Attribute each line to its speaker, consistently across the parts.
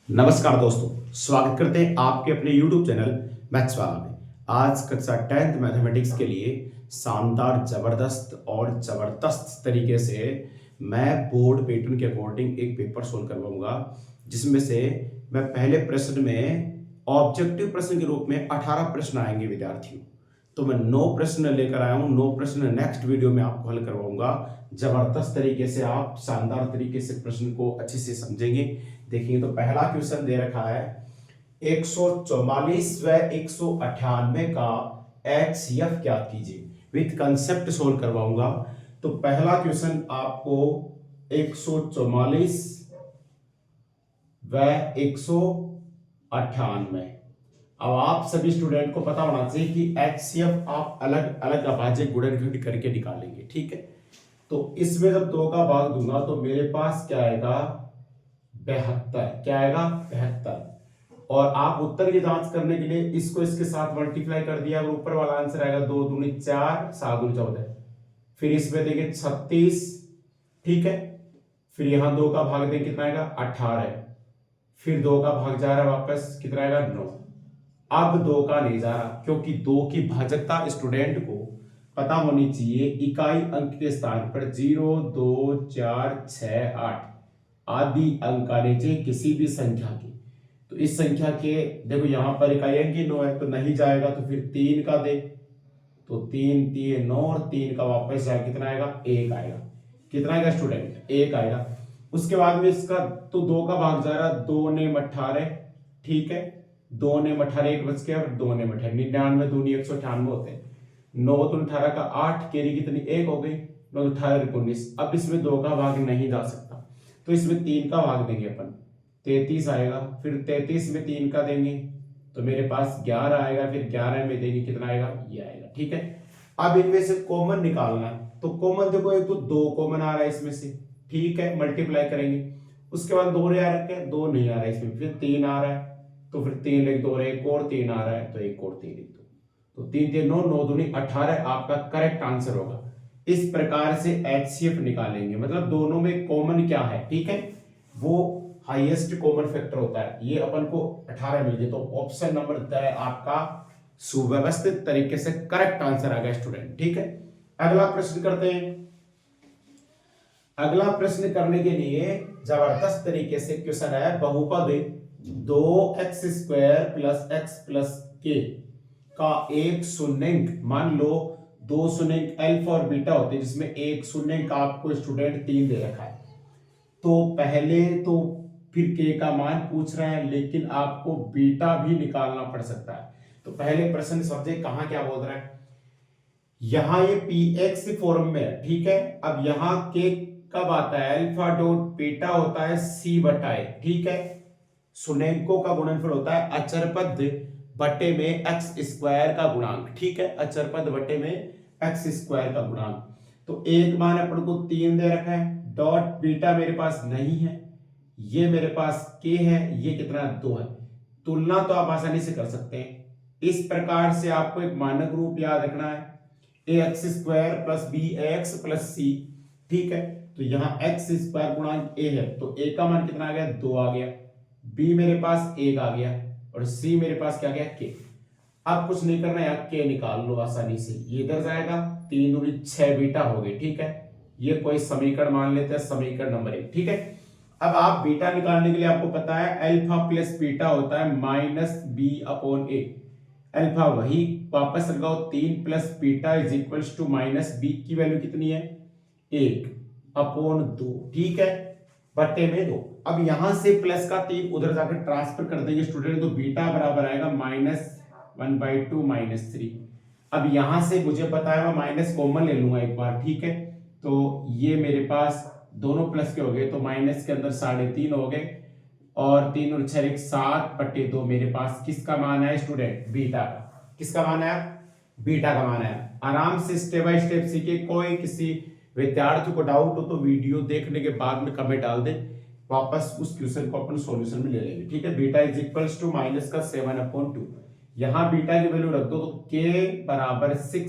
Speaker 1: नमस्कार दोस्तों, स्वागत करते हैं आपके अपने YouTube चैनल मैथ्स वाला में। आज कक्षा 10th मैथमेटिक्स के लिए शानदार, जबरदस्त तरीके से मैं बोर्ड पैटर्न के अकॉर्डिंग एक पेपर सोल्व करवाऊंगा, जिसमें से मैं पहले प्रश्न में ऑब्जेक्टिव प्रश्न के रूप में 18 प्रश्न आएंगे विद्यार्थियों। तो मैं 9 प्रश्न लेकर आया हूं। 9 प्रश्न नेक्स्ट वीडियो में आपको हल करवाऊंगा। जबरदस्त तरीके से आप शानदार तरीके से प्रश्न को अच्छे से समझेंगे। देखिए, तो पहला क्वेश्चन दे रखा है 144 व 198 का HCF ज्ञात कीजिए। विथ कंसेप्ट सोल्व करवाऊंगा। तो पहला क्वेश्चन आपको 144 व 198। अब आप सभी स्टूडेंट को पता होना चाहिए कि HCF आप अलग अलग अभाज्य गुणनखंड करके निकालेंगे, ठीक है। तो इसमें जब 2 का भाग दूंगा तो मेरे पास क्या आएगा, 72। क्या आएगा, 72। और आप उत्तर की जांच करने के लिए इसको इसके साथ मल्टीप्लाई कर दिया, ऊपर वाला आंसर आएगा 2 दूनी 4, 7 दूनी 14। फिर इसमें देंगे 36, ठीक है। फिर यहां 2 का भाग देंगे, कितना आएगा 18। फिर 2 का भाग जा रहा है वापस, कितना आएगा 9। अब 2 का नहीं जा रहा, क्योंकि 2 की भाजकता स्टूडेंट को पता होनी चाहिए। इकाई अंक के स्थान पर 0, 2, 4, 6, 8 आदि अंक आने चाहिए किसी भी संख्या के। तो इस संख्या के देखो, यहां पर इकाई अंक ही 9 है, तो नहीं जाएगा। तो फिर 3 का दे, तो 3 3 9 और 3 का वापस जाए, कितना आएगा 1 आएगा। कितना आएगा स्टूडेंट, 1 आएगा। उसके बाद में इसका तो 2 का भाग जा रहा, 2 ने 18, ठीक है। 2 ने 18, 1 बच गया, 2 ने 18, 99 दूनी 198 होते हैं। 9 तो 18 का 8, केरी कितनी 1 हो गई, 9 18 19। अब इसमें 2 का भाग नहीं जा सकता, तो इसमें 3 का भाग देंगे अपन, 33 आएगा। फिर 33 में 3 का देंगे तो मेरे पास 11 आएगा। फिर 11 में देंगे, कितना आएगा, ये आएगा, ठीक है। अब इनमें से कॉमन निकालना है, तो कॉमन देखो, एक तो 2 कॉमन आ रहा है इसमें से, ठीक है, मल्टीप्लाई करेंगे। उसके बाद 2 आ रहा है, 2 नहीं आ रहा है इसमें, फिर 3 आ रहा है, तो फिर 3 लिख दो, एक और 3 आ रहा है, तो एक और 3 लिख दो। तो 3 3 9, 9 दूनी 18 आपका करेक्ट आंसर होगा। इस प्रकार से HCF निकालेंगे, मतलब दोनों में कॉमन क्या है, ठीक है, वो हाईएस्ट कॉमन फैक्टर होता है। ये अपन को 18 मिल गए, तो ऑप्शन नंबर द आपका सुव्यवस्थित तरीके से करेक्ट आंसर आ गया स्टूडेंट, ठीक है। अगला प्रश्न करते हैं। अगला प्रश्न करने के लिए जबरदस्त तरीके से क्वेश्चन है, बहुपद 2x² plus x plus k का एक शून्यंक, मान लो 2 शून्यंक अल्फा और बीटा होते हैं, जिसमें एक शून्यंक आपको स्टूडेंट 3 दे रखा है। तो पहले तो फिर k का मान पूछ रहे हैं, लेकिन आपको बीटा भी निकालना पड़ सकता है। तो पहले प्रश्न समझे कहां क्या बोल रहा है। यहां ये px फॉर्म में है, ठीक है। अब यहां k कब आता है, अल्फा डॉट बीटा होता है c बटा a, ठीक है। शून्यंकों का गुणनफल होता है अचर पद बटे में एक्स स्क्वायर का गुणांक, ठीक है। अचर पद बटे में एक्स स्क्वायर का गुणांक। तो एक मान अपन को 3 दे रखा है, डॉट बीटा मेरे पास नहीं है, ये मेरे पास के है, ये कितना 2 है। तुलना तो आप आसानी से कर सकते हैं। इस प्रकार से आपको एक मानक रूप याद रखना है, a x square plus b x plus c, ठीक है। तो यहां एक्स स्क्वायर गुणांक ए है, तो ए का मान कितना आ गया, 2 आ गया। बी मेरे पास 1 आ गया, और सी मेरे पास क्या गया, के। अब कुछ नहीं करना है, के निकाल लो आसानी से। ये इधर जाएगा, 3 दूनी 6 बीटा हो गई, ठीक है। ये कोई समीकरण मान लेते हैं, समीकरण नंबर 1, ठीक है। अब आप बीटा निकालने के लिए आपको पता है अल्फा प्लस बीटा होता है minus B upon A. Alpha वही वापस लगाओ, 3 plus beta is equals to minus B की वैल्यू कितनी है, 1 अपॉन 2, ठीक है, बटे में 2। अब यहां से प्लस का 3 उधर जाकर ट्रांसफर कर देंगे स्टूडेंट, तो बीटा बराबर आएगा -1/2 -3। अब यहां से मुझे पता है, मैं माइनस कॉमन ले लूंगा एक बार, ठीक है। तो ये मेरे पास दोनों प्लस के हो गए, तो माइनस के अंदर 3.5 हो गए, और 3 और 6 7/2 मेरे पास किसका मान है स्टूडेंट, बीटा का। किसका मान है, बीटा का मान है। आराम से स्टेप बाय स्टेप सीखे। कोई किसी विद्यार्थी को डाउट हो तो वीडियो देखने के बाद में कमेंट डाल दे, वापस उस क्वेश्चन को अपन सॉल्यूशन में ले लेंगे, ठीक है। Beta is equals to minus का 7/2। यहां बीटा की वैल्यू रख दो, तो k बराबर 6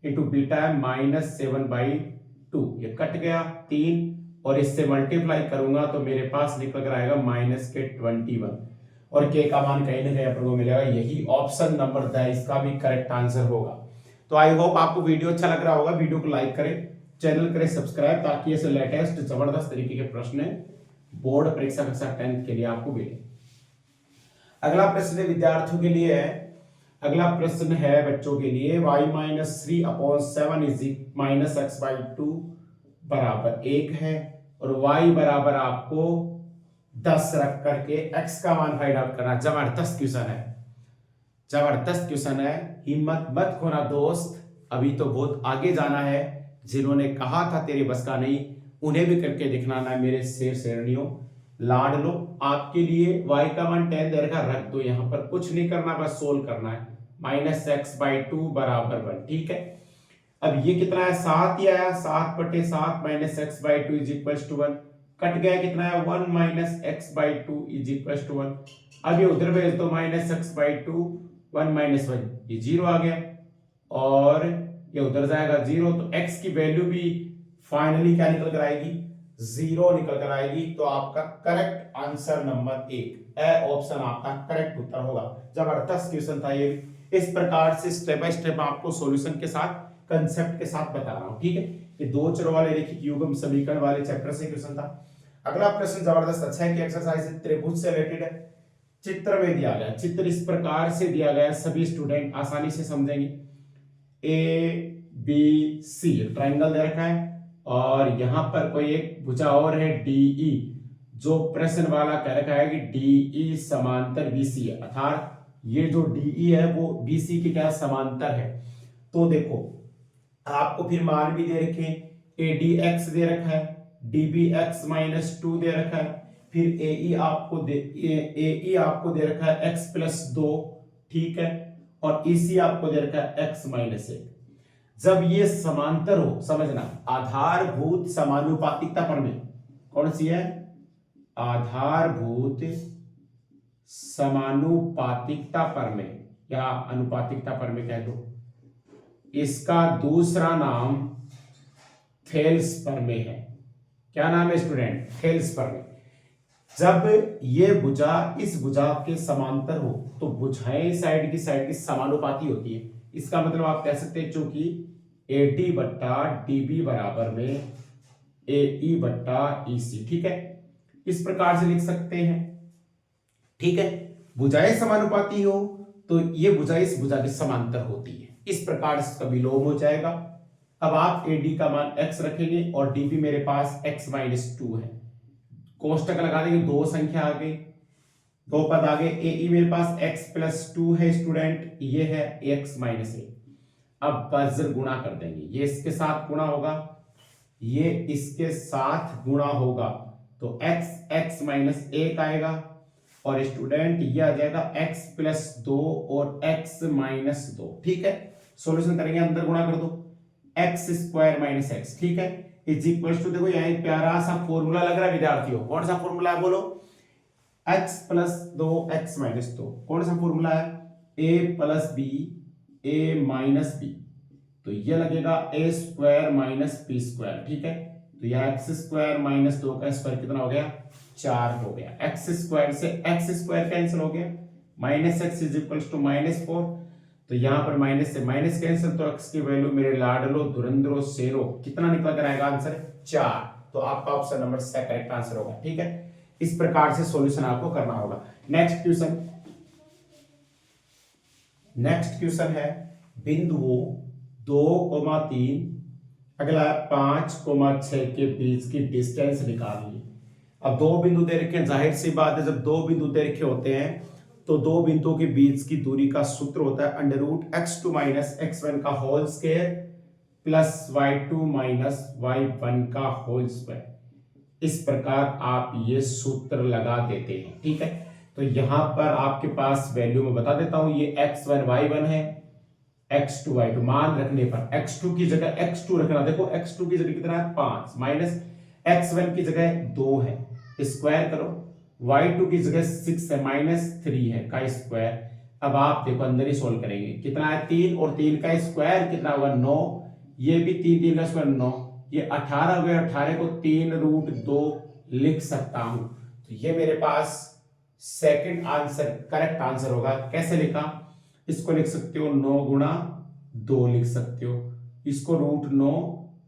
Speaker 1: इंटू बीटा है -7/2। ये कट गया, 3 और इससे मल्टीप्लाई करूंगा तो मेरे पास निकल कर आएगा -21 और के का मान कहीं ना कहीं अपन को मिलेगा, यही ऑप्शन नंबर द इसका भी करेक्ट आंसर होगा। तो आई होप आपको वीडियो अच्छा लग रहा होगा, वीडियो को लाइक करें, चैनल करें सब्सक्राइब, ताकि ऐसे लेटेस्ट जबरदस्त तरीके के प्रश्न बोर्ड परीक्षा कक्षा 10 के लिए आपको मिले। अगला प्रश्न विद्यार्थियों के लिए है, अगला प्रश्न है बच्चों के लिए y-3/7 -x/2 बराबर 1 है और y बराबर आपको 10 रख करके x का मान फाइंड आउट करना। जबरदस्त क्वेश्चन है, जबरदस्त क्वेश्चन है, हिम्मत मत खोना दोस्त, अभी तो बहुत आगे जाना है। जिन्होंने कहा था तेरे बस का नहीं, उन्हें भी करके दिखलाना मेरे शेर शेरनियों, लाड लो। आपके लिए y का मान 10 दे रखा, रख दो यहां पर, कुछ नहीं करना, बस सोल्व करना है। -x/2 बराबर 1, ठीक है। अब ये कितना है, 7 ही आया, 7/7 -x/2 = 1, कट गया कितना है 1 - x/2 = 1। अब ये उधर भेज दो, -x/2 1 - 1, ये 0 आ गया और ये उधर जाएगा 0, तो x की वैल्यू भी फाइनली क्या निकल कर आएगी, 0 निकल कर आएगी। तो आपका correct answer number 1 A option आपका करेक्ट उत्तर होगा। जबरदस्त क्वेश्चन था ये। इस प्रकार से स्टेप बाय स्टेप आपको सॉल्यूशन के साथ, कंसेप्ट के साथ बता रहा हूं, ठीक है। ये दो चरों वाले रैखिक युग्म समीकरण वाले चैप्टर से क्वेश्चन था। अगला प्रश्न जबरदस्त अच्छा है कि एक्सरसाइज त्रिभुज से रिलेटेड है। चित्र में दिया गया, चित्र इस प्रकार से दिया गया, सभी स्टूडेंट आसानी से समझेंगे। ABC ट्रायंगल दे रखा है और यहां पर कोई एक भुजा और है DE, जो प्रश्न वाला कह रखा है कि DE समांतर BC है, अर्थात ये जो DE है वो BC के क्या समांतर है। तो देखो आपको फिर मान भी दे रखे, ADX दे रखा है, DBX -2 दे रखा है, फिर AE आपको दे रखा है x+2, ठीक है, और EC आपको दे रखा है x-1। जब ये समांतर हो, समझना, आधारभूत समानुपातिकता प्रमेय कौन सी है, आधारभूत समानुपातिकता प्रमेय या अनुपातिकता प्रमेय कह दो, इसका दूसरा नाम थेल्स प्रमेय है। क्या नाम है स्टूडेंट, थेल्स प्रमेय। जब ये भुजा इस भुजा के समांतर हो तो भुजाएं साइड की समानुपाती होती है। इसका मतलब आप कह सकते हैं चूंकि AD/DB बराबर में AE/EC, ठीक है, इस प्रकार से लिख सकते हैं, ठीक है। भुजाएं समानुपाती हो तो ये भुजा इस भुजा के समांतर होती है, इस प्रकार से इसका विलोम हो जाएगा। अब आप AD का मान x रखेंगे और DB मेरे पास x-2 है, कोष्टक लगा देंगे, दो संख्या आ गई, दो पद आ गए। AE मेरे पास x+2 है स्टूडेंट, ये है x-1। अब वज्र गुणा कर देंगे, ये इसके साथ गुणा होगा, ये इसके साथ गुणा होगा, तो x-1 आएगा और स्टूडेंट ये आ जाएगा x+2 और x-2, ठीक है। सॉल्यूशन करेंगे, अंदर गुणा कर दो, x² - x, ठीक है, = देखो यहाँ एक प्यारा सा फॉर्मूला लग रहा है विद्यार्थियों, कौन सा फॉर्मूला है बोलो, x+2 x-2, कौन सा फॉर्मूला है, a + b a - b, तो ये लगेगा a² - b², ठीक है। तो यह x² - 2 का स्क्वायर कितना हो गया, 4 हो गया। x² से x² कैंसिल हो गया, -x = -4, तो यहां पर माइनस से माइनस कैंसिल, तो x की वैल्यू मेरे लाडलो धुरंधरो शेरो कितना निकल कर आएगा आंसर, 4। तो आपका option number C correct answer होगा, ठीक है। इस प्रकार से सॉल्यूशन आपको करना होगा। नेक्स्ट क्वेश्चन है बिंदुओं 2,3 अगला 5,6 के बीच की डिस्टेंस निकालिए। अब दो बिंदु दे रखे हैं, जाहिर सी बात है जब दो बिंदु दे रखे होते हैं तो दो बिंदुओं के बीच की दूरी का सूत्र होता है √x2 - x1 का whole square plus y2 - y1 का होल स्क्वायर। इस प्रकार आप ये सूत्र लगा देते हैं, ठीक है। तो यहां पर आपके पास वैल्यू में बता देता हूं, ये x1 y1 है, x2 y2, मान रखने पर x2 की जगह x2 रखना, देखो x2 की जगह कितना है 5 माइनस x1 की जगह 2 है, स्क्वायर करो, y2 की जगह 6 है, -3 है का स्क्वायर। अब आप देखो अंदर ही सोल्व करेंगे, कितना है 3 और 3 का स्क्वायर कितना होगा 9, ये भी 3 का स्क्वायर 9, ये 18 हो गया, 18 को 3√2 लिख सकता हूं। तो ये मेरे पास सेकंड आंसर करेक्ट आंसर होगा। कैसे लिखा, इसको लिख सकते हो 9 गुणा 2 लिख सकते हो, इसको √9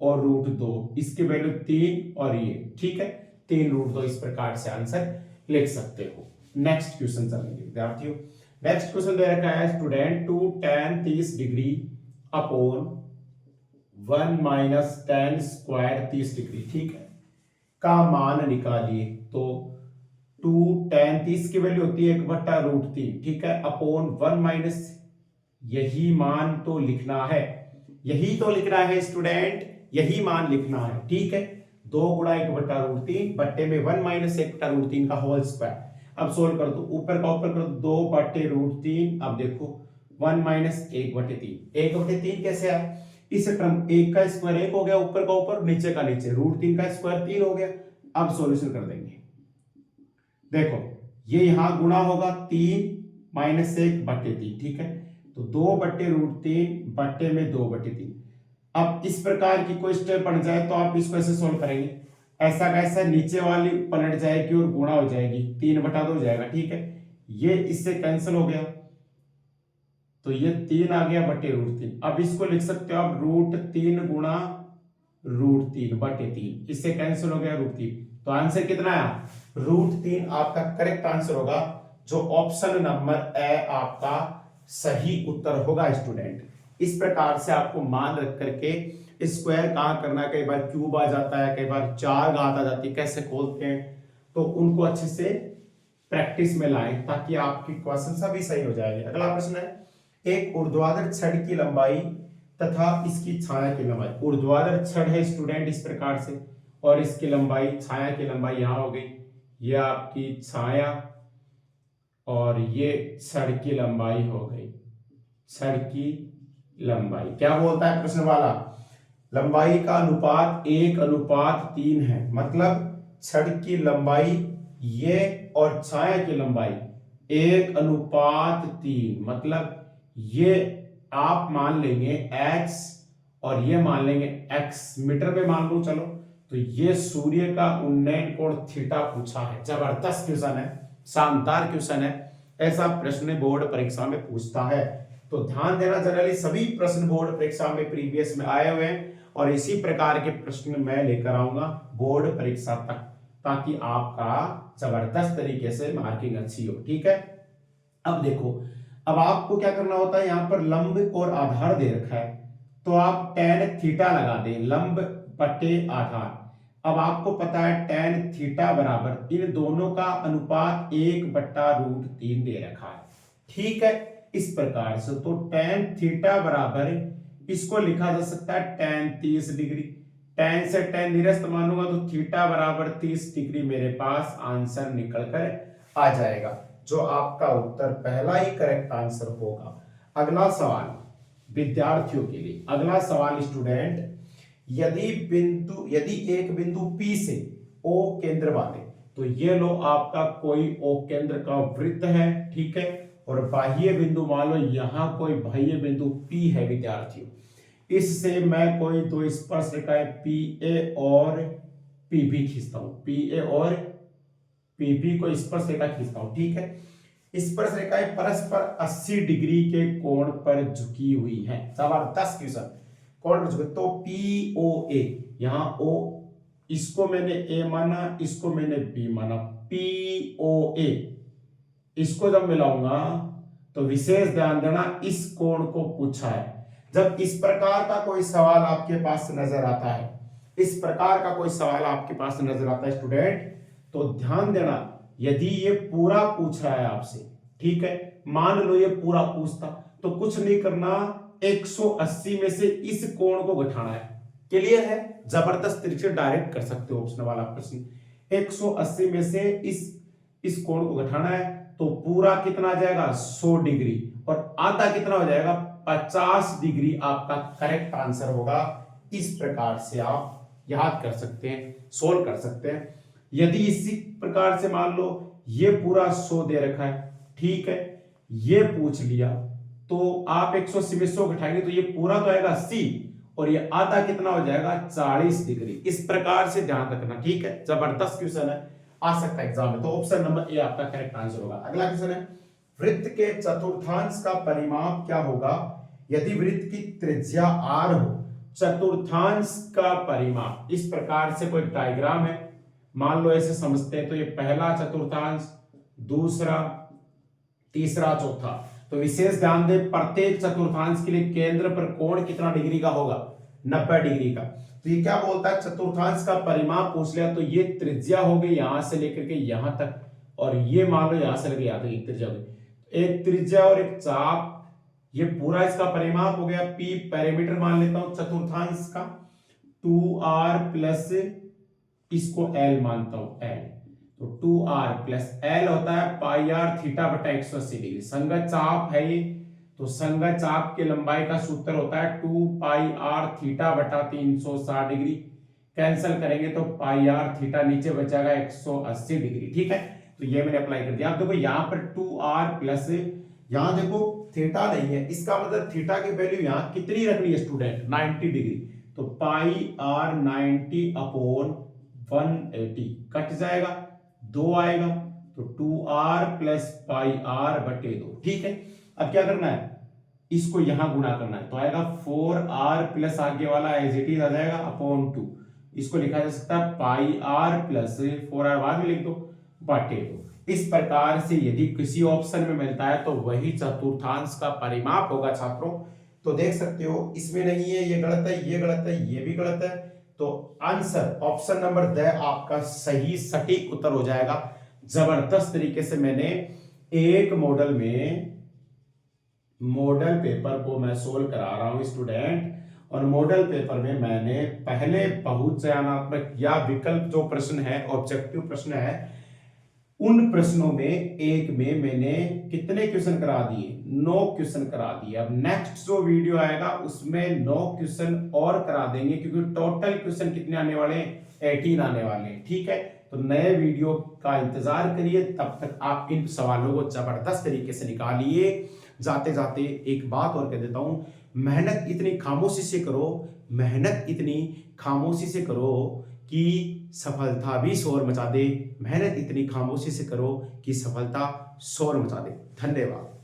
Speaker 1: और √2, इसकी वैल्यू 3 और ये, ठीक है 3√2, इस प्रकार से आंसर लिख सकते हो। नेक्स्ट क्वेश्चन चलेंगे विद्यार्थियों। नेक्स्ट क्वेश्चन दे रखा है student, 2 tan 30 degree upon 1 minus tan square 30 degree, ठीक है, का मान निकालिए। तो 2 tan 30 की वैल्यू होती है 1/√3, ठीक है, अपॉन 1 माइनस, यही मान तो लिखना है, यही तो लिखना है स्टूडेंट, यही मान लिखना है, ठीक है। 2 गुणा 1/√3 बट्टे में 1 माइनस 1/√3 का होल स्क्वायर। अब सोल्व कर दो, ऊपर का ऊपर कर दो, 2/√3। अब देखो 1 माइनस 1/3, 1/3 कैसे आया, इस टर्म 1 का स्क्वायर 1 हो गया, ऊपर का ऊपर नीचे का नीचे, √3 का स्क्वायर 3 हो गया। अब सॉल्यूशन कर देंगे, देखो ये यहां गुणा होगा 3 माइनस 1/3, ठीक है, तो 2/√3 बट्टे में 2/3। अब इस प्रकार की कोई स्टेप बन जाए तो आप इसको ऐसे सोल्व करेंगे, ऐसा कैसा, नीचे वाली पलट जाएगी और गुणा हो जाएगी, 3/2 हो जाएगा, ठीक है, ये इससे कैंसिल हो गया, तो ये 3 आ गया /√3। अब इसको लिख सकते हो आप √3 गुणा √3/3, इससे कैंसिल हो गया √3। तो आंसर कितना आया, √3 आपका करेक्ट आंसर होगा, जो ऑप्शन नंबर ए आपका सही उत्तर होगा स्टूडेंट। इस प्रकार से आपको मान रख करके स्क्वायर कहां करना है, कई बार क्यूब आ जाता है, कई बार 4 घात आ जाती है, कैसे खोलते हैं, तो उनको अच्छे से प्रैक्टिस में लाएं ताकि आपकी क्वेश्चन सभी सही हो जाएंगे। अगला प्रश्न है, एक ऊर्ध्वाधर छड़ की लंबाई तथा इसकी छाया की लंबाई, ऊर्ध्वाधर छड़ है स्टूडेंट इस प्रकार से, और इसकी लंबाई, छाया की लंबाई यहां हो गई, ये आपकी छाया और ये छड़ की लंबाई हो गई, छड़ की लंबाई। क्या बोलता है प्रश्न वाला, लंबाई का अनुपात 1:3 है, मतलब छड़ की लंबाई ये और छाया की लंबाई 1:3, मतलब ये आप मान लेंगे x और ये मान लेंगे x, मीटर में मान लो चलो। तो ये सूर्य का उन्नयन कोण थीटा पूछा है, जबरदस्त क्वेश्चन है, शानदार क्वेश्चन है, ऐसा प्रश्न बोर्ड परीक्षा में पूछता है। तो ध्यान देना, जनरली सभी प्रश्न बोर्ड परीक्षा में प्रीवियस में आए हुए हैं और इसी प्रकार के प्रश्न मैं लेकर आऊंगा बोर्ड परीक्षा तक, ताकि आपका जबरदस्त तरीके से मार्किंग अच्छी हो, ठीक है। अब देखो, अब आपको क्या करना होता है, यहां पर लंब और आधार दे रखा है, तो आप tan थीटा लगा दें, लंब बटे आधार। अब आपको पता है tan थीटा बराबर इन दोनों का अनुपात 1/√3 दे रखा है, ठीक है, इस प्रकार से। तो tan थीटा बराबर, इसको लिखा जा सकता है tan 30 डिग्री, tan से tan निरस्त मानूंगा तो थीटा बराबर 30 डिग्री मेरे पास आंसर निकल कर आ जाएगा, जो आपका उत्तर पहला ही करेक्ट आंसर होगा। अगला सवाल विद्यार्थियों के लिए, अगला सवाल स्टूडेंट, यदि एक बिंदु P से O केंद्र वाले, तो ये लो आपका कोई O केंद्र का वृत्त है, ठीक है, और बाह्य बिंदु मान लो यहां कोई बाह्य बिंदु P है विद्यार्थियों, इससे मैं कोई दो स्पर्श रेखाएं PA और PB खींचता हूं, PA और PB को स्पर्श रेखा खींचता हूं, ठीक है। स्पर्श रेखाएं परस्पर 80 डिग्री के कोण पर झुकी हुई हैं, जबरदस्त क्वेश्चन, कोण पर झुके, तो POA, यहां O, इसको मैंने A माना, इसको मैंने B माना, POA, इसको जब मिलाऊंगा तो विशेष ध्यान देना, इस कोण को पूछा है। जब इस प्रकार का कोई सवाल आपके पास नजर आता है, इस प्रकार का कोई सवाल आपके पास नजर आता है स्टूडेंट, तो ध्यान देना, यदि ये पूरा पूछ रहा है आपसे, ठीक है, मान लो ये पूरा पूछता, तो कुछ नहीं करना, 180 में से इस कोण को घटाना है, क्लियर है, जबरदस्त तरीके से डायरेक्ट कर सकते हो ऑप्शन वाला प्रश्न। 180 में से इस कोण को घटाना है, तो पूरा कितना आ जाएगा 100 डिग्री, और आधा कितना हो जाएगा 50 डिग्री आपका करेक्ट आंसर होगा। इस प्रकार से आप याद कर सकते हैं, सोल्व कर सकते हैं। यदि इसी प्रकार से मान लो ये पूरा 100 दे रखा है, ठीक है, ये पूछ लिया, तो आप 180 में 100 घटाएंगे तो ये पूरा तो आएगा 80, और ये आधा कितना हो जाएगा 40 डिग्री। इस प्रकार से ध्यान रखना, ठीक है। जबरदस्त क्वेश्चन है, आ सकता है एग्जाम में। तो ऑप्शन नंबर ए आपका करेक्ट आंसर होगा। अगला क्वेश्चन है, वृत्त के चतुर्थांश का परिमाप क्या होगा यदि वृत्त की त्रिज्या r हो। चतुर्थांश का परिमाप, इस प्रकार से कोई डायग्राम है, मान लो ऐसे समझते हैं, तो ये पहला चतुर्थांश, दूसरा, तीसरा, चौथा। तो विशेष ध्यान दें, प्रत्येक चतुर्थांश के लिए केंद्र पर कोण कितना डिग्री का होगा, 90 डिग्री का। तो ये क्या बोलता है, चतुर्थांश का परिमाप पूछ लिया, तो ये त्रिज्या हो गई यहां से लेकर के यहां तक, और ये मान लो यहां से लेकर यहां तक एक त्रिज्या होगी, एक त्रिज्या और एक चाप, ये पूरा इसका परिमाप हो गया। P पैरामीटर मान लेता हूं चतुर्थांश का, 2r प्लस इसको L मानता हूं, L, तो 2r प्लस L होता है पाई r थीटा बटा 180 डिग्री। संगत चाप है ये, तो संगत चाप के लंबाई का सूत्र होता है 2 पाई r थीटा बटा 360 डिग्री। कैंसिल करेंगे तो पाई r थीटा नीचे बचेगा 180 डिग्री, ठीक है। तो ये मैंने अप्लाई कर दिया। आप देखो यहाँ पर 2r प्लस, यहाँ देखो थीटा नहीं है, इसका मतलब थीटा की वैल्यू यहाँ कितनी रखनी है स्टूडेंट, 90 डिग्री। तो पाई r 90 अपॉन 180 कट जाएगा, 2 आएगा, तो 2r प्लस पाई r बटे 2, ठीक है। अब क्या करना है, इसको यहां गुणा करना है, तो आएगा 4r प्लस आगे वाला एज इट इज आ जाएगा अपॉन 2। इसको लिखा जा सकता है पाई r प्लस 4r बाद में लिख दो बटे 2। इस प्रकार से यदि किसी ऑप्शन में मिलता है तो वही चतुर्थांश का परिमाप होगा छात्रों। तो देख सकते हो इसमें नहीं है, ये गलत है, ये गलत है, ये भी गलत है। तो आंसर ऑप्शन नंबर द आपका सही सटीक उत्तर हो जाएगा। जबरदस्त तरीके से मैंने एक मॉडल में मॉडल पेपर को मैं सोल्व करा रहा हूं स्टूडेंट, और मॉडल पेपर में मैंने पहले बहुत चयनात्मक या विकल्प जो प्रश्न है, ऑब्जेक्टिव प्रश्न है, उन प्रश्नों में एक में मैंने कितने क्वेश्चन करा दिए, 9 क्वेश्चन करा दिए। अब नेक्स्ट जो वीडियो आएगा उसमें 9 क्वेश्चन और करा देंगे, क्योंकि टोटल क्वेश्चन कितने आने वाले हैं, 18 आने वाले हैं, ठीक है। तो नए वीडियो का इंतजार करिए, तब तक आप इन सवालों को जबरदस्त तरीके से निकालिए। जाते जाते एक बात और कह देता हूं, मेहनत इतनी खामोशी से करो, मेहनत इतनी खामोशी से करो कि सफलता भी शोर मचा दे, मेहनत इतनी खामोशी से करो कि सफलता शोर मचा दे। धन्यवाद।